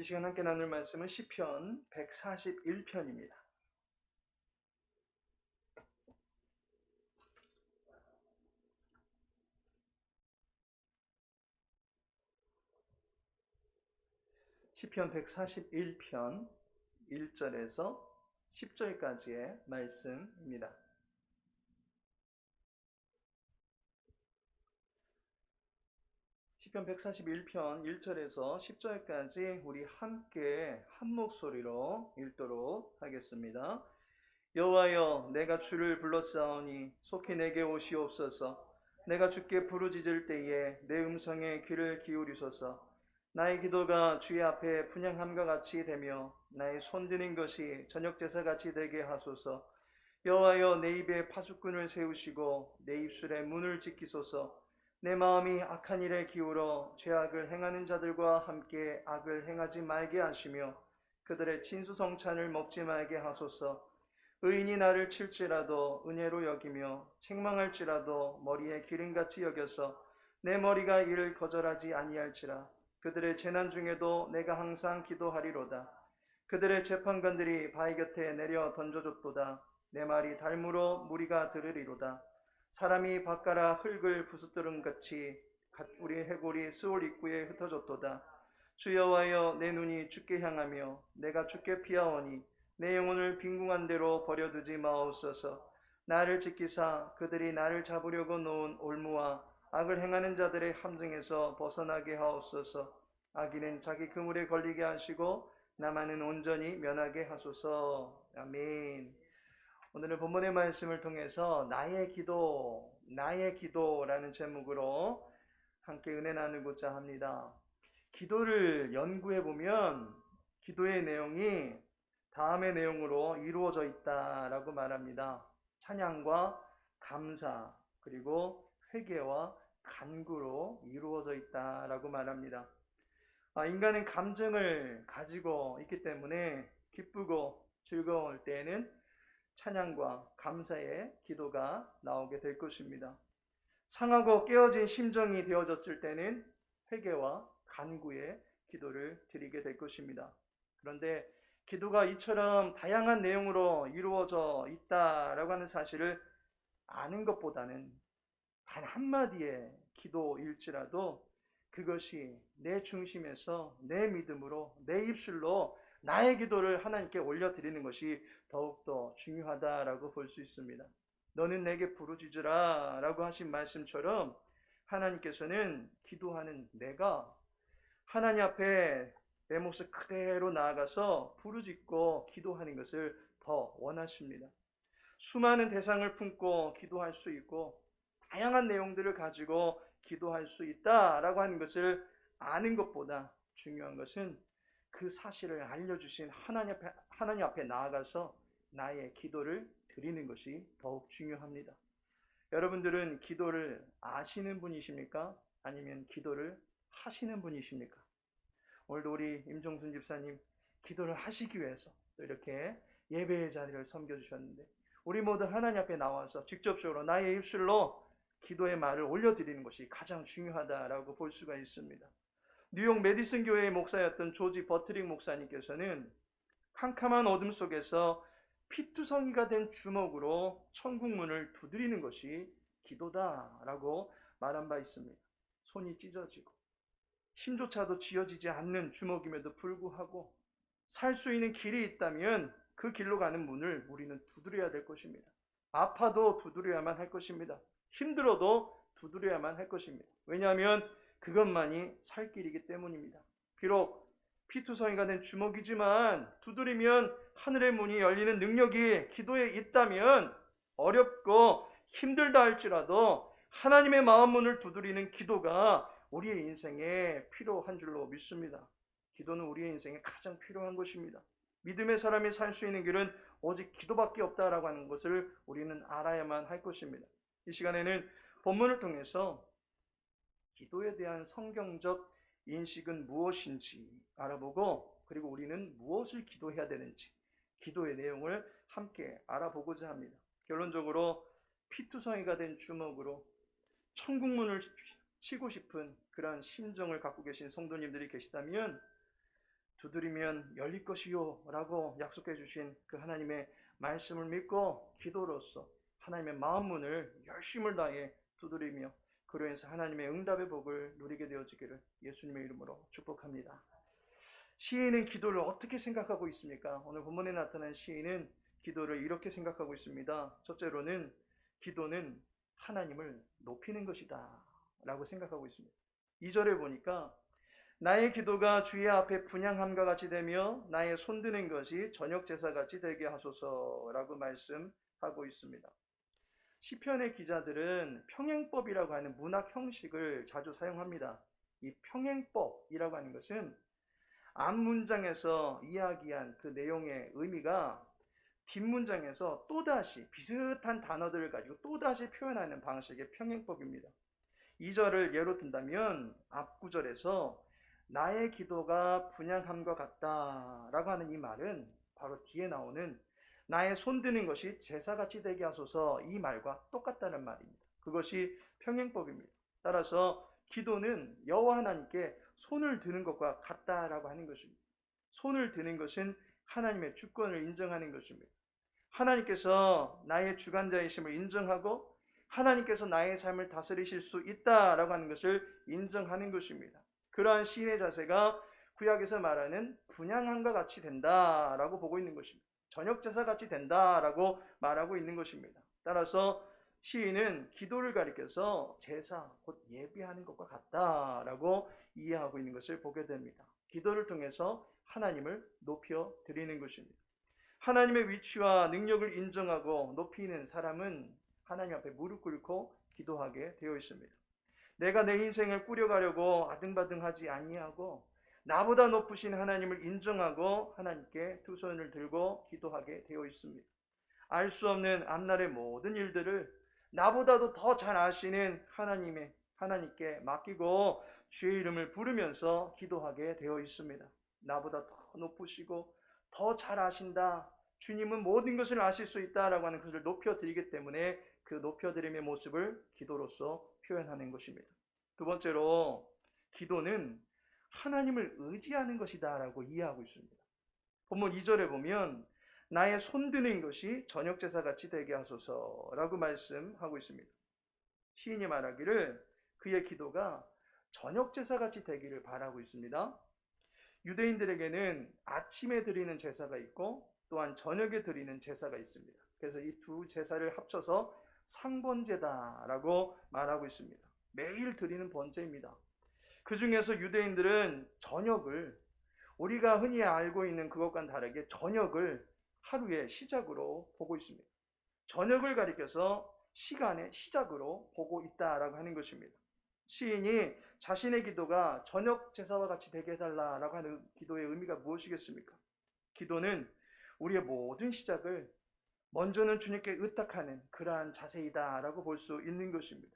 시간 함께 나눌 말씀은 시편 141편입니다. 시편 141편 1절에서 10절까지의 말씀입니다. 시편 141편 1절에서 10절까지 우리 함께 한 목소리로 읽도록 하겠습니다. 여호와여, 내가 주를 불렀사오니 속히 내게 오시옵소서. 내가 주께 부르짖을 때에 내 음성에 귀를 기울이소서. 나의 기도가 주의 앞에 분향함과 같이 되며 나의 손드는 것이 저녁 제사같이 되게 하소서. 여호와여, 내 입에 파수꾼을 세우시고 내 입술에 문을 지키소서. 내 마음이 악한 일에 기울어 죄악을 행하는 자들과 함께 악을 행하지 말게 하시며 그들의 진수성찬을 먹지 말게 하소서. 의인이 나를 칠지라도 은혜로 여기며 책망할지라도 머리에 기름같이 여겨서 내 머리가 이를 거절하지 아니할지라. 그들의 재난 중에도 내가 항상 기도하리로다. 그들의 재판관들이 바위 곁에 내려 던져줬도다. 내 말이 달무로 무리가 들으리로다. 사람이 밭가라 흙을 부스뜨름 같이 우리 해골이 스올 입구에 흩어졌도다. 주 여호와여, 내 눈이 주께 향하며 내가 주께 피하오니 내 영혼을 빈궁한 대로 버려두지 마옵소서. 나를 지키사 그들이 나를 잡으려고 놓은 올무와 악을 행하는 자들의 함정에서 벗어나게 하옵소서. 악인은 자기 그물에 걸리게 하시고 나만은 온전히 면하게 하소서. 아멘. 오늘은 본문의 말씀을 통해서 나의 기도라는 제목으로 함께 은혜 나누고자 합니다. 기도를 연구해 보면 기도의 내용이 다음의 내용으로 이루어져 있다라고 말합니다. 찬양과 감사, 그리고 회개와 간구로 이루어져 있다라고 말합니다. 인간은 감정을 가지고 있기 때문에 기쁘고 즐거울 때에는 찬양과 감사의 기도가 나오게 될 것입니다. 상하고 깨어진 심정이 되어졌을 때는 회개와 간구의 기도를 드리게 될 것입니다. 그런데 기도가 이처럼 다양한 내용으로 이루어져 있다라고 하는 사실을 아는 것보다는 단 한마디의 기도일지라도 그것이 내 중심에서 내 믿음으로 내 입술로 나의 기도를 하나님께 올려드리는 것이 더욱더 중요하다라고 볼 수 있습니다. 너는 내게 부르짖으라 라고 하신 말씀처럼 하나님께서는 기도하는 내가 하나님 앞에 내 모습 그대로 나아가서 부르짖고 기도하는 것을 더 원하십니다. 수많은 대상을 품고 기도할 수 있고 다양한 내용들을 가지고 기도할 수 있다라고 하는 것을 아는 것보다 중요한 것은 그 사실을 알려주신 하나님 앞에 나아가서 나의 기도를 드리는 것이 더욱 중요합니다. 여러분들은 기도를 아시는 분이십니까? 아니면 기도를 하시는 분이십니까? 오늘도 우리 임종순 집사님 기도를 하시기 위해서 또 이렇게 예배의 자리를 섬겨주셨는데 우리 모두 하나님 앞에 나와서 직접적으로 나의 입술로 기도의 말을 올려드리는 것이 가장 중요하다라고 볼 수가 있습니다. 뉴욕 메디슨 교회의 목사였던 조지 버트릭 목사님께서는 캄캄한 어둠 속에서 피투성이가 된 주먹으로 천국문을 두드리는 것이 기도다라고 말한 바 있습니다. 손이 찢어지고 힘조차도 쥐어지지 않는 주먹임에도 불구하고 살 수 있는 길이 있다면 그 길로 가는 문을 우리는 두드려야 될 것입니다. 아파도 두드려야만 할 것입니다. 힘들어도 두드려야만 할 것입니다. 왜냐하면 그것만이 살 길이기 때문입니다. 비록 피투성이가 된 주먹이지만 두드리면 하늘의 문이 열리는 능력이 기도에 있다면 어렵고 힘들다 할지라도 하나님의 마음 문을 두드리는 기도가 우리의 인생에 필요한 줄로 믿습니다. 기도는 우리의 인생에 가장 필요한 것입니다. 믿음의 사람이 살 수 있는 길은 오직 기도밖에 없다라고 하는 것을 우리는 알아야만 할 것입니다. 이 시간에는 본문을 통해서 기도에 대한 성경적 인식은 무엇인지 알아보고 그리고 우리는 무엇을 기도해야 되는지 기도의 내용을 함께 알아보고자 합니다. 결론적으로 피투성이가 된 주먹으로 천국문을 치고 싶은 그러한 심정을 갖고 계신 성도님들이 계시다면 두드리면 열릴 것이요 라고 약속해 주신 그 하나님의 말씀을 믿고 기도로서 하나님의 마음 문을 열심을 다해 두드리며 그로 인해서 하나님의 응답의 복을 누리게 되어지기를 예수님의 이름으로 축복합니다. 시인은 기도를 어떻게 생각하고 있습니까? 오늘 본문에 나타난 시인은 기도를 이렇게 생각하고 있습니다. 첫째로는 기도는 하나님을 높이는 것이다 라고 생각하고 있습니다. 2절에 보니까 나의 기도가 주의 앞에 분향함과 같이 되며 나의 손드는 것이 저녁 제사같이 되게 하소서라고 말씀하고 있습니다. 시편의 기자들은 평행법이라고 하는 문학 형식을 자주 사용합니다. 이 평행법이라고 하는 것은 앞 문장에서 이야기한 그 내용의 의미가 뒷문장에서 또다시 비슷한 단어들을 가지고 또다시 표현하는 방식의 평행법입니다. 2절을 예로 든다면 앞 구절에서 나의 기도가 분향함과 같다 라고 하는 이 말은 바로 뒤에 나오는 나의 손드는 것이 제사같이 되게 하소서 이 말과 똑같다는 말입니다. 그것이 평행법입니다. 따라서 기도는 여호와 하나님께 손을 드는 것과 같다라고 하는 것입니다. 손을 드는 것은 하나님의 주권을 인정하는 것입니다. 하나님께서 나의 주관자이심을 인정하고 하나님께서 나의 삶을 다스리실 수 있다라고 하는 것을 인정하는 것입니다. 그러한 시인의 자세가 구약에서 말하는 분향함과 같이 된다라고 보고 있는 것입니다. 저녁 제사 같이 된다라고 말하고 있는 것입니다. 따라서 시인은 기도를 가리켜서 제사, 곧 예비하는 것과 같다라고 이해하고 있는 것을 보게 됩니다. 기도를 통해서 하나님을 높여 드리는 것입니다. 하나님의 위치와 능력을 인정하고 높이는 사람은 하나님 앞에 무릎 꿇고 기도하게 되어 있습니다. 내가 내 인생을 꾸려가려고 아등바등하지 아니하고 나보다 높으신 하나님을 인정하고 하나님께 두 손을 들고 기도하게 되어 있습니다. 알 수 없는 앞날의 모든 일들을 나보다도 더 잘 아시는 하나님께 맡기고 주의 이름을 부르면서 기도하게 되어 있습니다. 나보다 더 높으시고 더 잘 아신다. 주님은 모든 것을 아실 수 있다라고 하는 것을 높여드리기 때문에 그 높여드림의 모습을 기도로서 표현하는 것입니다. 두 번째로 기도는 하나님을 의지하는 것이다 라고 이해하고 있습니다. 본문 2절에 보면 나의 손드는 것이 저녁 제사같이 되게 하소서라고 말씀하고 있습니다. 시인이 말하기를 그의 기도가 저녁 제사같이 되기를 바라고 있습니다. 유대인들에게는 아침에 드리는 제사가 있고 또한 저녁에 드리는 제사가 있습니다. 그래서 이 두 제사를 합쳐서 상번제다라고 말하고 있습니다. 매일 드리는 번제입니다. 그 중에서 유대인들은 저녁을 우리가 흔히 알고 있는 그것과는 다르게 저녁을 하루의 시작으로 보고 있습니다. 저녁을 가리켜서 시간의 시작으로 보고 있다라고 하는 것입니다. 시인이 자신의 기도가 저녁 제사와 같이 되게 해달라라고 하는 기도의 의미가 무엇이겠습니까? 기도는 우리의 모든 시작을 먼저는 주님께 의탁하는 그러한 자세이다라고 볼 수 있는 것입니다.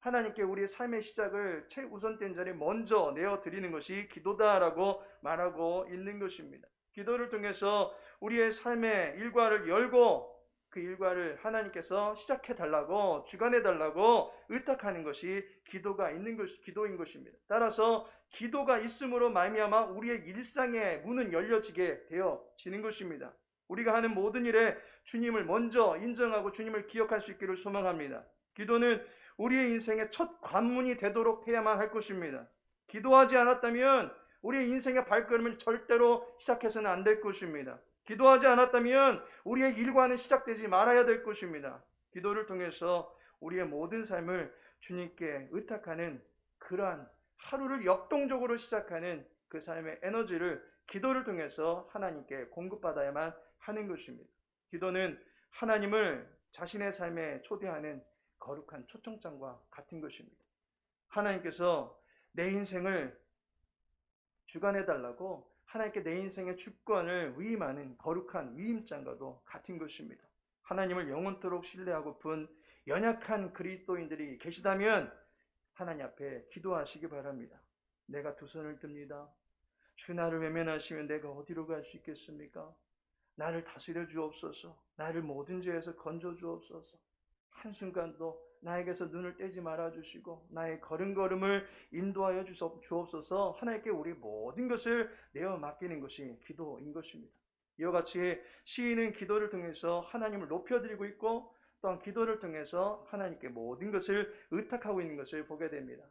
하나님께 우리의 삶의 시작을 최우선된 자리에 먼저 내어드리는 것이 기도다라고 말하고 있는 것입니다. 기도를 통해서 우리의 삶의 일과를 열고 그 일과를 하나님께서 시작해달라고 주관해달라고 의탁하는 것이 기도인 것입니다. 따라서 기도가 있음으로 말미암아 우리의 일상의 문은 열려지게 되어지는 것입니다. 우리가 하는 모든 일에 주님을 먼저 인정하고 주님을 기억할 수 있기를 소망합니다. 기도는 우리의 인생의 첫 관문이 되도록 해야만 할 것입니다. 기도하지 않았다면 우리의 인생의 발걸음을 절대로 시작해서는 안 될 것입니다. 기도하지 않았다면 우리의 일과는 시작되지 말아야 될 것입니다. 기도를 통해서 우리의 모든 삶을 주님께 의탁하는 그러한 하루를 역동적으로 시작하는 그 삶의 에너지를 기도를 통해서 하나님께 공급받아야만 하는 것입니다. 기도는 하나님을 자신의 삶에 초대하는 거룩한 초청장과 같은 것입니다. 하나님께서 내 인생을 주관해달라고 하나님께 내 인생의 주권을 위임하는 거룩한 위임장과도 같은 것입니다. 하나님을 영원토록 신뢰하고픈 연약한 그리스도인들이 계시다면 하나님 앞에 기도하시기 바랍니다. 내가 두 손을 듭니다. 주 나를 외면하시면 내가 어디로 갈 수 있겠습니까? 나를 다스려 주옵소서. 나를 모든 죄에서 건져 주옵소서. 한순간도 나에게서 눈을 떼지 말아주시고 나의 걸음걸음을 인도하여 주옵소서. 하나님께 우리 모든 것을 내어 맡기는 것이 기도인 것입니다. 이와 같이 시인은 기도를 통해서 하나님을 높여드리고 있고 또한 기도를 통해서 하나님께 모든 것을 의탁하고 있는 것을 보게 됩니다.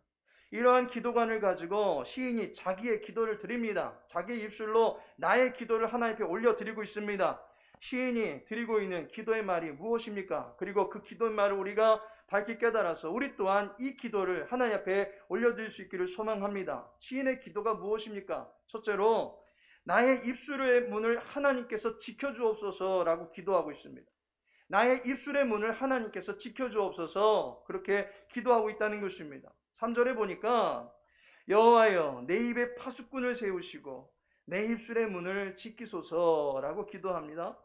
이러한 기도관을 가지고 시인이 자기의 기도를 드립니다. 자기의 입술로 나의 기도를 하나님께 올려드리고 있습니다. 시인이 드리고 있는 기도의 말이 무엇입니까? 그리고 그 기도의 말을 우리가 밝히 깨달아서 우리 또한 이 기도를 하나님 앞에 올려드릴 수 있기를 소망합니다. 시인의 기도가 무엇입니까? 첫째로 나의 입술의 문을 하나님께서 지켜주옵소서라고 기도하고 있습니다. 나의 입술의 문을 하나님께서 지켜주옵소서, 그렇게 기도하고 있다는 것입니다. 3절에 보니까 여호와여 내 입에 파수꾼을 세우시고 내 입술의 문을 지키소서라고 기도합니다.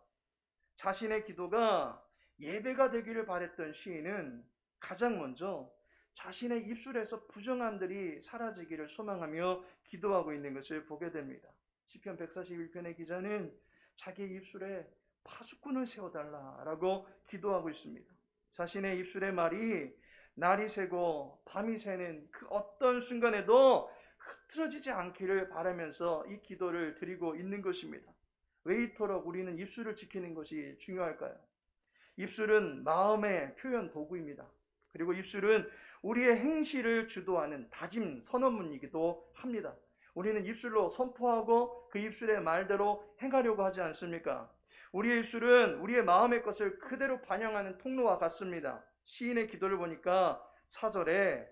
자신의 기도가 예배가 되기를 바랬던 시인은 가장 먼저 자신의 입술에서 부정함들이 사라지기를 소망하며 기도하고 있는 것을 보게 됩니다. 시편 141편의 기자는 자기의 입술에 파수꾼을 세워달라라고 기도하고 있습니다. 자신의 입술의 말이 날이 새고 밤이 새는 그 어떤 순간에도 흐트러지지 않기를 바라면서 이 기도를 드리고 있는 것입니다. 왜 이토록 우리는 입술을 지키는 것이 중요할까요? 입술은 마음의 표현 도구입니다. 그리고 입술은 우리의 행실을 주도하는 다짐 선언문이기도 합니다. 우리는 입술로 선포하고 그 입술의 말대로 행하려고 하지 않습니까? 우리의 입술은 우리의 마음의 것을 그대로 반영하는 통로와 같습니다. 시인의 기도를 보니까 4절에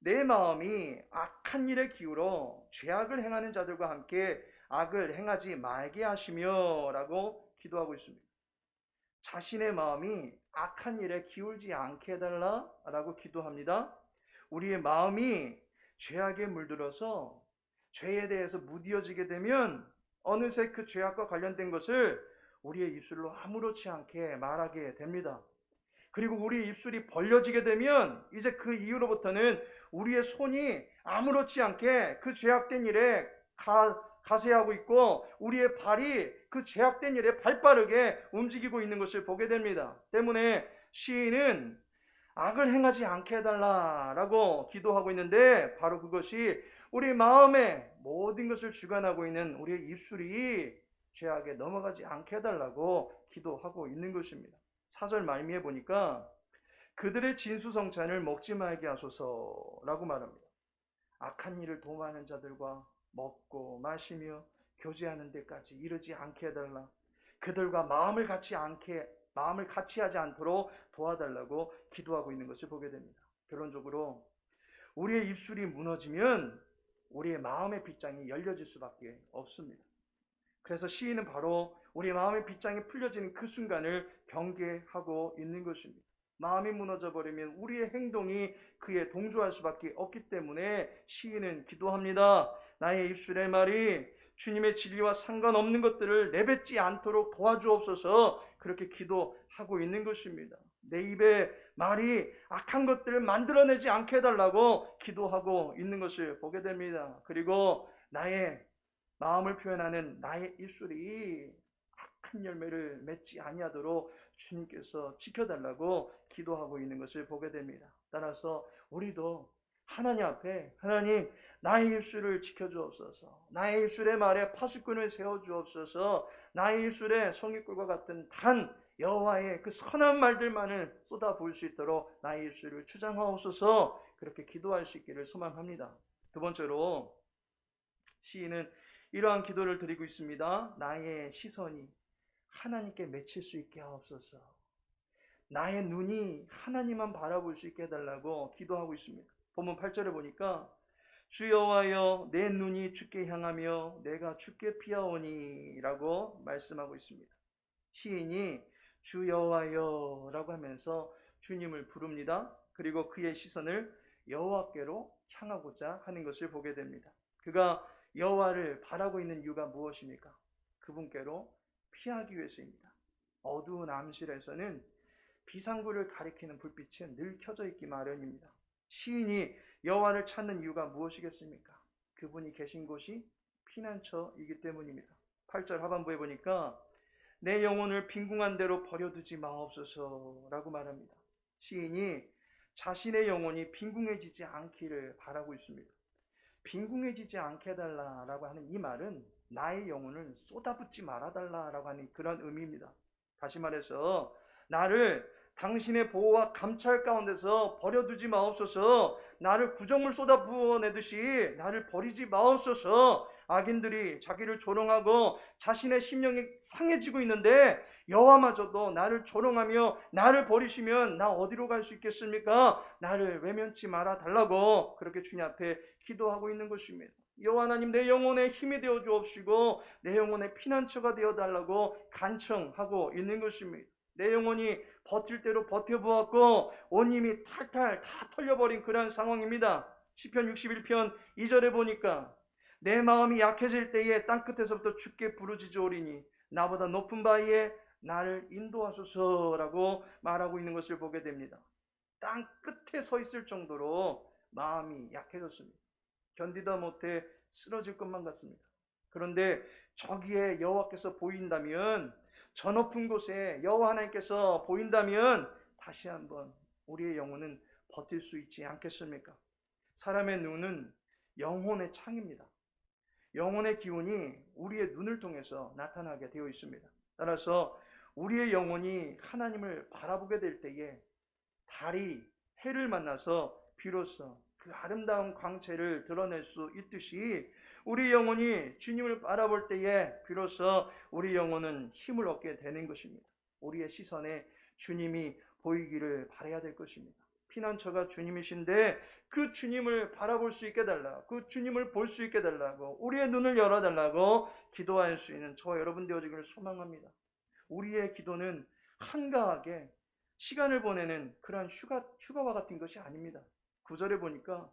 내 마음이 악한 일에 기울어 죄악을 행하는 자들과 함께 악을 행하지 말게 하시며 라고 기도하고 있습니다. 자신의 마음이 악한 일에 기울지 않게 해달라 라고 기도합니다. 우리의 마음이 죄악에 물들어서 죄에 대해서 무뎌지게 되면 어느새 그 죄악과 관련된 것을 우리의 입술로 아무렇지 않게 말하게 됩니다. 그리고 우리의 입술이 벌려지게 되면 이제 그 이후로부터는 우리의 손이 아무렇지 않게 그 죄악된 일에 가세하고 있고 우리의 발이 그 죄악된 일에 발빠르게 움직이고 있는 것을 보게 됩니다. 때문에 시인은 악을 행하지 않게 해달라라고 기도하고 있는데 바로 그것이 우리 마음의 모든 것을 주관하고 있는 우리의 입술이 죄악에 넘어가지 않게 해달라고 기도하고 있는 것입니다. 4절 말미에 보니까 그들의 진수성찬을 먹지 말게 하소서라고 말합니다. 악한 일을 도모하는 자들과 먹고 마시며 교제하는 데까지 이르지 않게 해달라. 그들과 마음을 같이 하지 않도록 도와달라고 기도하고 있는 것을 보게 됩니다. 결론적으로 우리의 입술이 무너지면 우리의 마음의 빗장이 열려질 수밖에 없습니다. 그래서 시인은 바로 우리 마음의 빗장이 풀려지는 그 순간을 경계하고 있는 것입니다. 마음이 무너져 버리면 우리의 행동이 그에 동조할 수밖에 없기 때문에 시인은 기도합니다. 나의 입술의 말이 주님의 진리와 상관없는 것들을 내뱉지 않도록 도와주옵소서, 그렇게 기도하고 있는 것입니다. 내 입의 말이 악한 것들을 만들어내지 않게 해달라고 기도하고 있는 것을 보게 됩니다. 그리고 나의 마음을 표현하는 나의 입술이 악한 열매를 맺지 아니하도록 주님께서 지켜달라고 기도하고 있는 것을 보게 됩니다. 따라서 우리도 하나님 앞에 하나님 나의 입술을 지켜주옵소서, 나의 입술의 말에 파수꾼을 세워주옵소서, 나의 입술에 송이꿀과 같은 단 여호와의 그 선한 말들만을 쏟아부을 수 있도록 나의 입술을 주장하옵소서, 그렇게 기도할 수 있기를 소망합니다. 두 번째로 시인은 이러한 기도를 드리고 있습니다. 나의 시선이 하나님께 맺힐 수 있게 하옵소서. 나의 눈이 하나님만 바라볼 수 있게 해달라고 기도하고 있습니다. 본문 8절에 보니까 주 여호와여 내 눈이 주께 향하며 내가 주께 피하오니 라고 말씀하고 있습니다. 시인이 주 여호와여 라고 하면서 주님을 부릅니다. 그리고 그의 시선을 여호와께로 향하고자 하는 것을 보게 됩니다. 그가 여호와를 바라고 있는 이유가 무엇입니까? 그분께로 피하기 위해서입니다. 어두운 암실에서는 비상구를 가리키는 불빛은 늘 켜져 있기 마련입니다. 시인이 여호와를 찾는 이유가 무엇이겠습니까? 그분이 계신 곳이 피난처이기 때문입니다. 8절 하반부에 보니까 내 영혼을 빈궁한 대로 버려두지 마옵소서라고 말합니다. 시인이 자신의 영혼이 빈궁해지지 않기를 바라고 있습니다. 빈궁해지지 않게 해달라라고 하는 이 말은 나의 영혼을 쏟아붓지 말아달라라고 하는 그런 의미입니다. 다시 말해서 나를 당신의 보호와 감찰 가운데서 버려두지 마옵소서. 나를 구정물 쏟아 부어내듯이 나를 버리지 마옵소서. 악인들이 자기를 조롱하고 자신의 심령이 상해지고 있는데 여호와마저도 나를 조롱하며 나를 버리시면 나 어디로 갈 수 있겠습니까? 나를 외면치 말아 달라고 그렇게 주님 앞에 기도하고 있는 것입니다. 여호와 하나님, 내 영혼의 힘이 되어 주옵시고 내 영혼의 피난처가 되어 달라고 간청하고 있는 것입니다. 내 영혼이 버틸 대로 버텨보았고 온 힘이 탈탈 다 털려버린 그런 상황입니다. 시편 61편 2절에 보니까 내 마음이 약해질 때에 땅끝에서부터 주께 부르짖으오리니 나보다 높은 바위에 나를 인도하소서라고 말하고 있는 것을 보게 됩니다. 땅 끝에 서 있을 정도로 마음이 약해졌습니다. 견디다 못해 쓰러질 것만 같습니다. 그런데 저기에 여호와께서 보인다면, 저 높은 곳에 여호와 하나님께서 보인다면 다시 한번 우리의 영혼은 버틸 수 있지 않겠습니까? 사람의 눈은 영혼의 창입니다. 영혼의 기운이 우리의 눈을 통해서 나타나게 되어 있습니다. 따라서 우리의 영혼이 하나님을 바라보게 될 때에 달이 해를 만나서 비로소 그 아름다운 광채를 드러낼 수 있듯이 우리 영혼이 주님을 바라볼 때에 비로소 우리 영혼은 힘을 얻게 되는 것입니다. 우리의 시선에 주님이 보이기를 바라야 될 것입니다. 피난처가 주님이신데 그 주님을 바라볼 수 있게 달라, 그 주님을 볼 수 있게 달라고, 우리의 눈을 열어달라고 기도할 수 있는 저와 여러분 되어지기를 소망합니다. 우리의 기도는 한가하게 시간을 보내는 그러한 휴가와 같은 것이 아닙니다. 9절에 보니까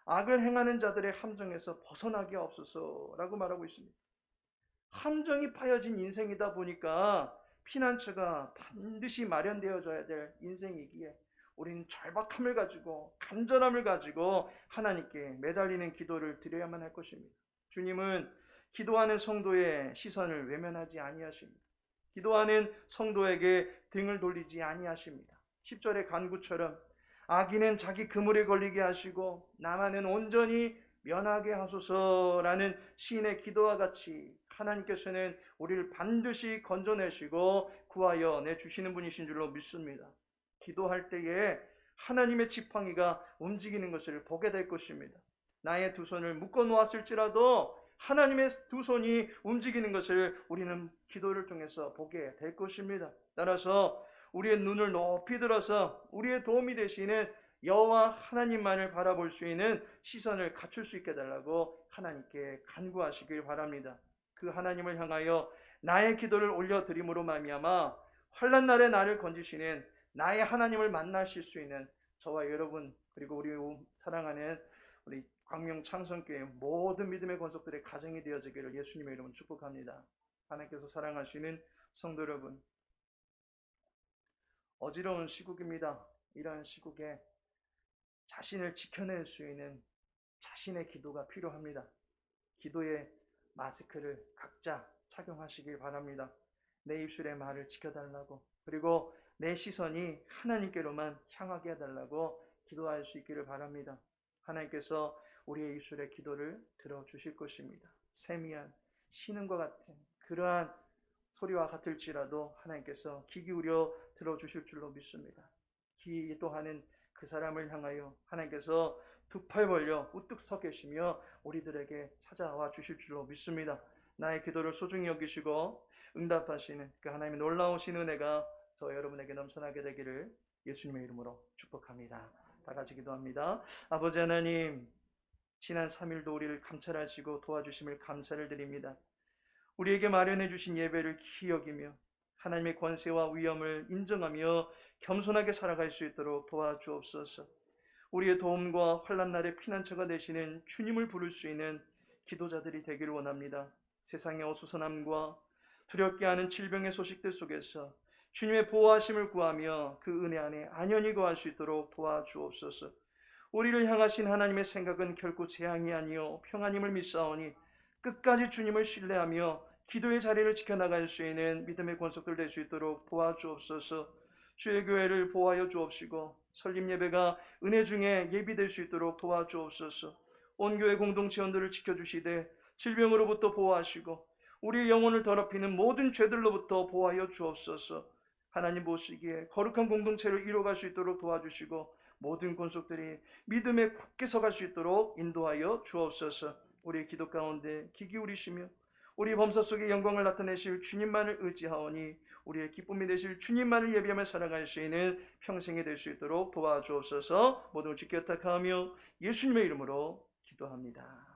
악을 행하는 자들의 함정에서 벗어나게 없소서라고 말하고 있습니다. 함정이 파여진 인생이다 보니까 피난처가 반드시 마련되어져야 될 인생이기에 우리는 절박함을 가지고 간절함을 가지고 하나님께 매달리는 기도를 드려야만 할 것입니다. 주님은 기도하는 성도의 시선을 외면하지 아니하십니다. 기도하는 성도에게 등을 돌리지 아니하십니다. 10절의 간구처럼 악인은 자기 그물에 걸리게 하시고 나만은 온전히 면하게 하소서라는 시인의 기도와 같이 하나님께서는 우리를 반드시 건져내시고 구하여 내주시는 분이신 줄로 믿습니다. 기도할 때에 하나님의 지팡이가 움직이는 것을 보게 될 것입니다. 나의 두 손을 묶어 놓았을지라도 하나님의 두 손이 움직이는 것을 우리는 기도를 통해서 보게 될 것입니다. 따라서 우리의 눈을 높이 들어서 우리의 도움이 되시는 여호와 하나님만을 바라볼 수 있는 시선을 갖출 수 있게 해달라고 하나님께 간구하시길 바랍니다. 그 하나님을 향하여 나의 기도를 올려드림으로 말미암아 환난 날에 나를 건지시는 나의 하나님을 만나실 수 있는 저와 여러분, 그리고 우리 사랑하는 우리 광명 창성교회 모든 믿음의 권속들의 가정이 되어지기를 예수님의 이름으로 축복합니다. 하나님께서 사랑하시는 성도 여러분, 어지러운 시국입니다. 이러한 시국에 자신을 지켜낼 수 있는 자신의 기도가 필요합니다. 기도의 마스크를 각자 착용하시길 바랍니다. 내 입술의 말을 지켜달라고, 그리고 내 시선이 하나님께로만 향하게 해달라고 기도할 수 있기를 바랍니다. 하나님께서 우리의 입술의 기도를 들어주실 것입니다. 세미한 신음과 같은 그러한 소리와 같을지라도 하나님께서 귀 기울여 들어주실 줄로 믿습니다. 기도하는 그 사람을 향하여 하나님께서 두 팔 벌려 우뚝 서 계시며 우리들에게 찾아와 주실 줄로 믿습니다. 나의 기도를 소중히 여기시고 응답하시는 그 하나님의 놀라우신 은혜가 저 여러분에게 넘쳐나게 되기를 예수님의 이름으로 축복합니다. 다 같이 기도합니다. 아버지 하나님, 지난 3일도 우리를 감찰하시고 도와주심을 감사를 드립니다. 우리에게 마련해 주신 예배를 기히 여기며 하나님의 권세와 위엄을 인정하며 겸손하게 살아갈 수 있도록 도와주옵소서. 우리의 도움과 환난 날의 피난처가 되시는 주님을 부를 수 있는 기도자들이 되기를 원합니다. 세상의 어수선함과 두렵게 하는 질병의 소식들 속에서 주님의 보호하심을 구하며 그 은혜 안에 안연히 거할 수 있도록 도와주옵소서. 우리를 향하신 하나님의 생각은 결코 재앙이 아니요 평안임을 믿사오니 끝까지 주님을 신뢰하며 기도의 자리를 지켜나갈 수 있는 믿음의 권속들 될 수 있도록 도와주옵소서. 주의 교회를 보호하여 주옵시고 설립 예배가 은혜 중에 예비될 수 있도록 도와주옵소서. 온 교회 공동체원들을 지켜주시되 질병으로부터 보호하시고 우리의 영혼을 더럽히는 모든 죄들로부터 보호하여 주옵소서. 하나님 보시기에 거룩한 공동체를 이루어갈 수 있도록 도와주시고 모든 권속들이 믿음에 굳게 서갈 수 있도록 인도하여 주옵소서. 우리의 기도 가운데 귀 기울이시며 우리 범사 속에 영광을 나타내실 주님만을 의지하오니 우리의 기쁨이 되실 주님만을 예비하며 살아갈 수 있는 평생이 될 수 있도록 도와주옵소서. 모든 걸 주께 부탁하며 예수님의 이름으로 기도합니다.